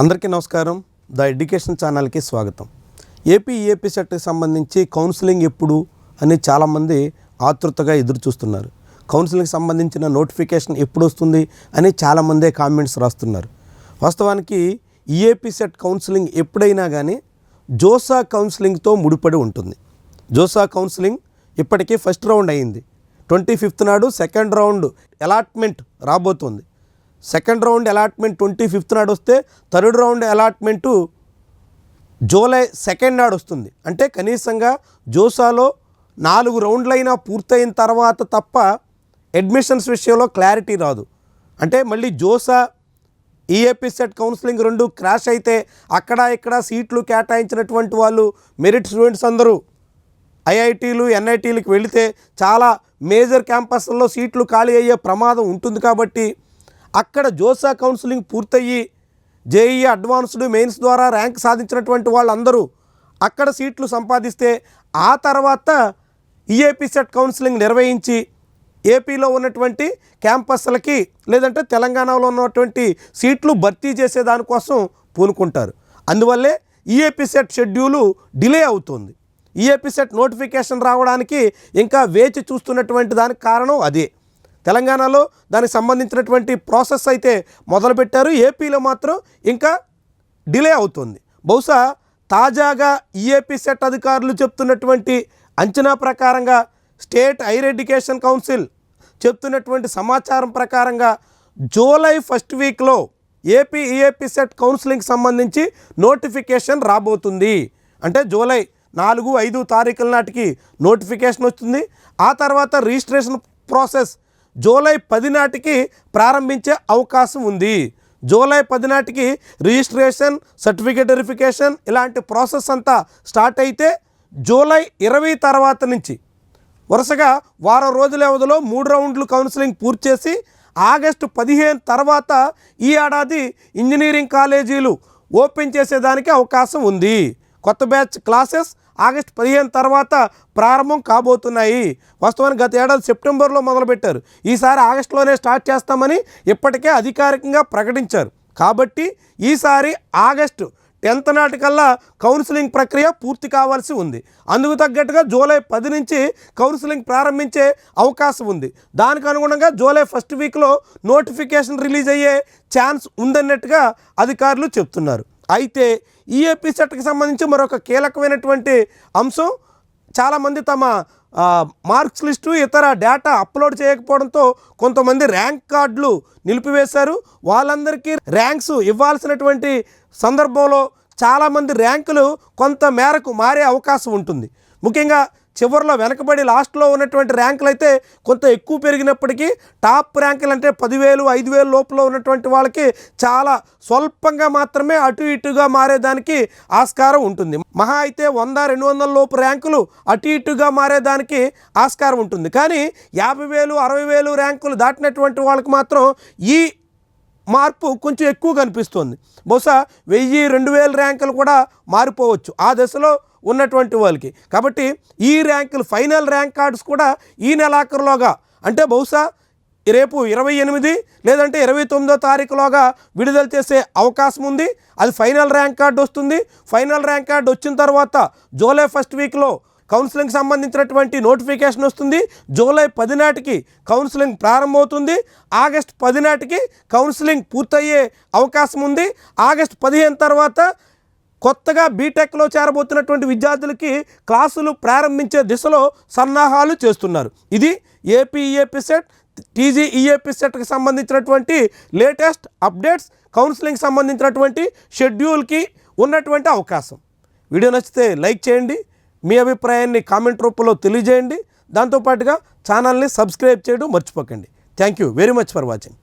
అందరికీ నమస్కారం. The education ఛానల్కి స్వాగతం. ఏపీ సెట్కి సంబంధించి కౌన్సిలింగ్ ఎప్పుడు అని చాలామంది ఆతృతగా ఎదురు చూస్తున్నారు. కౌన్సిలింగ్కి సంబంధించిన నోటిఫికేషన్ ఎప్పుడు వస్తుంది అని చాలామందే కామెంట్స్ రాస్తున్నారు. వాస్తవానికి ఏపీ సెట్ కౌన్సిలింగ్ ఎప్పుడైనా కానీ జోసా కౌన్సిలింగ్తో ముడిపడి ఉంటుంది. జోసా కౌన్సిలింగ్ ఇప్పటికీ ఫస్ట్ రౌండ్ అయింది. 25th నాడు సెకండ్ రౌండ్ అలాట్మెంట్ రాబోతుంది. సెకండ్ రౌండ్ అలాట్మెంట్ 25th నాడు వస్తే third round allotment July 2nd నాడు వస్తుంది. అంటే కనీసంగా జోసాలో 4 రౌండ్లైనా పూర్తయిన తర్వాత తప్ప అడ్మిషన్స్ విషయంలో క్లారిటీ రాదు. అంటే మళ్ళీ జోసా ఏపీ సెట్ కౌన్సిలింగ్ రెండు క్రాష్ అయితే అక్కడ ఇక్కడ సీట్లు కేటాయించినటువంటి వాళ్ళు మెరిట్ స్టూడెంట్స్ అందరూ ఐఐటీలు ఎన్ఐటీలకు వెళితే చాలా మేజర్ క్యాంపస్ల్లో సీట్లు ఖాళీ అయ్యే ప్రమాదం ఉంటుంది. కాబట్టి అక్కడ జోసా కౌన్సిలింగ్ పూర్తయ్యి జేఈఈ అడ్వాన్స్డ్ మెయిన్స్ ద్వారా ర్యాంక్ సాధించినటువంటి వాళ్ళందరూ అక్కడ సీట్లు సంపాదిస్తే ఆ తర్వాత ఏపీ సెట్ కౌన్సిలింగ్ నిర్వహించి ఏపీలో ఉన్నటువంటి క్యాంపస్లకి లేదంటే తెలంగాణలో ఉన్నటువంటి సీట్లు భర్తీ చేసే దానికోసం పూనుకుంటారు. అందువల్లే ఏపీ సెట్ షెడ్యూలు డిలే అవుతుంది. ఏపీ సెట్ నోటిఫికేషన్ రావడానికి ఇంకా వేచి చూస్తున్నటువంటి దానికి కారణం అదే. తెలంగాణలో దానికి సంబంధించినటువంటి ప్రాసెస్ అయితే మొదలుపెట్టారు. ఏపీలో మాత్రం ఇంకా డిలే అవుతుంది. బహుశా తాజాగా ఏపీ సెట్ అధికారులు చెప్తున్నటువంటి అంచనా ప్రకారంగా స్టేట్ హైయర్ ఎడ్యుకేషన్ కౌన్సిల్ చెప్తున్నటువంటి సమాచారం ప్రకారంగా జూలై 1st వీక్లో ఏపీ సెట్ కౌన్సిలింగ్కి సంబంధించి నోటిఫికేషన్ రాబోతుంది. అంటే జూలై 4, 5 తారీఖుల నాటికి నోటిఫికేషన్ వస్తుంది. ఆ తర్వాత రిజిస్ట్రేషన్ ప్రాసెస్ జూలై 10 నాటికి ప్రారంభించే అవకాశం ఉంది. జూలై 10 నాటికి రిజిస్ట్రేషన్, సర్టిఫికేట్ వెరిఫికేషన్ ఇలాంటి ప్రాసెస్ అంతా స్టార్ట్ అయితే జూలై 20 తర్వాత నుంచి వరుసగా వారం రోజుల వ్యవధిలో 3 రౌండ్లు కౌన్సిలింగ్ పూర్తి చేసి ఆగస్టు 15 తర్వాత ఈ ఏడాది ఇంజనీరింగ్ కాలేజీలు ఓపెన్ చేసేదానికి అవకాశం ఉంది. కొత్త బ్యాచ్ క్లాసెస్ ఆగస్టు 15 తర్వాత ప్రారంభం కాబోతున్నాయి. వాస్తవానికి గత ఏడాది సెప్టెంబర్లో మొదలుపెట్టారు. ఈసారి ఆగస్టులోనే స్టార్ట్ చేస్తామని ఇప్పటికే అధికారికంగా ప్రకటించారు. కాబట్టి ఈసారి ఆగస్టు 10th నాటికల్లా కౌన్సిలింగ్ ప్రక్రియ పూర్తి కావాల్సి ఉంది. అందుకు తగ్గట్టుగా జూలై 10 నుంచి కౌన్సిలింగ్ ప్రారంభించే అవకాశం ఉంది. దానికి అనుగుణంగా జూలై 1st వీక్లో నోటిఫికేషన్ రిలీజ్ అయ్యే ఛాన్స్ ఉందన్నట్టుగా అధికారులు చెప్తున్నారు. అయితే ఏపీ సెట్కి సంబంధించి మరొక కీలకమైనటువంటి అంశం, చాలామంది తమ మార్క్స్ లిస్టు ఇతర డేటా అప్లోడ్ చేయకపోవడంతో కొంతమంది ర్యాంక్ కార్డులు నిలిపివేశారు. వాళ్ళందరికీ ర్యాంక్స్ ఇవ్వాల్సినటువంటి సందర్భంలో చాలామంది ర్యాంకులు కొంత మేరకు మారే అవకాశం ఉంటుంది. ముఖ్యంగా చివరిలో వెనకబడి లాస్ట్లో ఉన్నటువంటి ర్యాంకులు అయితే కొంత ఎక్కువ పెరిగినప్పటికీ టాప్ ర్యాంకులు అంటే 10,000, 5,000 లోపల ఉన్నటువంటి వాళ్ళకి చాలా స్వల్పంగా మాత్రమే అటు ఇటుగా మారేదానికి ఆస్కారం ఉంటుంది. మహా అయితే 100, 200 లోపు ర్యాంకులు అటు ఇటుగా మారేదానికి ఆస్కారం ఉంటుంది. కానీ 50,000, 60,000 ర్యాంకులు దాటినటువంటి వాళ్ళకి మాత్రం ఈ మార్పు కొంచెం ఎక్కువ కనిపిస్తుంది. బహుశా 1000, 2,000 ర్యాంకులు కూడా మారిపోవచ్చు ఆ దశలో ఉన్నటువంటి వాళ్ళకి. కాబట్టి ఈ ర్యాంకులు ఫైనల్ ర్యాంక్ కార్డ్స్ కూడా ఈ నెలాఖరులోగా అంటే బహుశా రేపు 28 లేదంటే 29వ తారీఖులోగా విడుదల చేసే అవకాశం ఉంది. అది ఫైనల్ ర్యాంక్ కార్డు వస్తుంది. ఫైనల్ ర్యాంక్ కార్డు వచ్చిన తర్వాత జూలై 1st వీక్లో కౌన్సిలింగ్కి సంబంధించినటువంటి నోటిఫికేషన్ వస్తుంది. జూలై 10 నాటికి కౌన్సిలింగ్ ప్రారంభమవుతుంది. ఆగస్టు 10 నాటికి కౌన్సిలింగ్ పూర్తయ్యే అవకాశం ఉంది. ఆగస్టు 15 తర్వాత కొత్తగా బీటెక్లో చేరబోతున్నటువంటి విద్యార్థులకి క్లాసులు ప్రారంభించే దిశలో సన్నాహాలు చేస్తున్నారు. ఇది ఏపీ సెట్, ఏపీ సెట్కి సంబంధించినటువంటి లేటెస్ట్ అప్డేట్స్, కౌన్సిలింగ్కి సంబంధించినటువంటి షెడ్యూల్కి ఉన్నటువంటి అవకాశం. వీడియో నచ్చితే లైక్ చేయండి, మీ అభిప్రాయాన్ని కామెంట్ రూపంలో తెలియజేయండి. దాంతోపాటుగా ఛానల్ని సబ్స్క్రైబ్ చేయడం మర్చిపోకండి. Thank you very much for watching.